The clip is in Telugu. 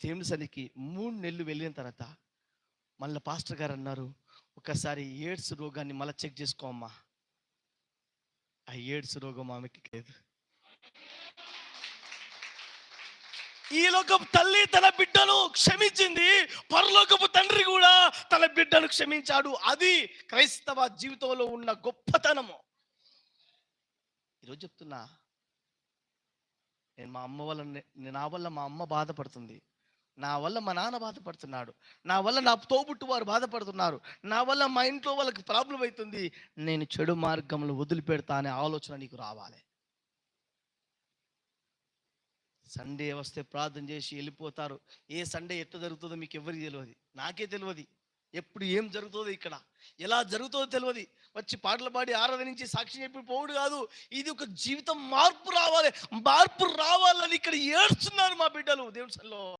దేవుని సన్నిధికి 3 నెలలు వెళ్ళిన తర్వాత మళ్ళీ పాస్టర్ గారు అన్నారు, ఒకసారి ఎయిడ్స్ రోగాన్ని మళ్ళీ చెక్ చేసుకోమ్మా. ఆ ఎయిడ్స్ రోగం ఆమెకి లేదు. ఈ లోకపు తల్లి తన బిడ్డను క్షమించింది, పరలోకపు తండ్రి కూడా తన బిడ్డను క్షమించాడు. అది క్రైస్తవ జీవితంలో ఉన్న గొప్పతనము. ఈరోజు చెప్తున్నా, నేను నా వల్ల మా అమ్మ బాధపడుతుంది, నా వల్ల మా నాన్న బాధపడుతున్నాడు, నా వల్ల నా తోబుట్టు వారు బాధపడుతున్నారు, నా వల్ల మా ఇంట్లో వాళ్ళకి ప్రాబ్లం అవుతుంది, నేను చెడు మార్గంలో వదిలిపెడతా అనే ఆలోచన నీకు రావాలి. సండే వస్తే ప్రార్థన చేసి వెళ్ళిపోతారు. ఏ సండే ఎట్లా జరుగుతుందో మీకు ఎవరికి తెలియదు, నాకే తెలియదు. ఎప్పుడు ఏం జరుగుతుందో, ఇక్కడ ఎలా జరుగుతుందో తెలియదు. వచ్చి పాటలు పాడి ఆరాధనించి సాక్షి చెప్పి పోవుడు కాదు. ఇది ఒక జీవితం మార్పు రావాలి. మార్పు రావాలని ఇక్కడ ఏడుస్తున్నారు మా బిడ్డలు దేవుని సన్నిధిలో.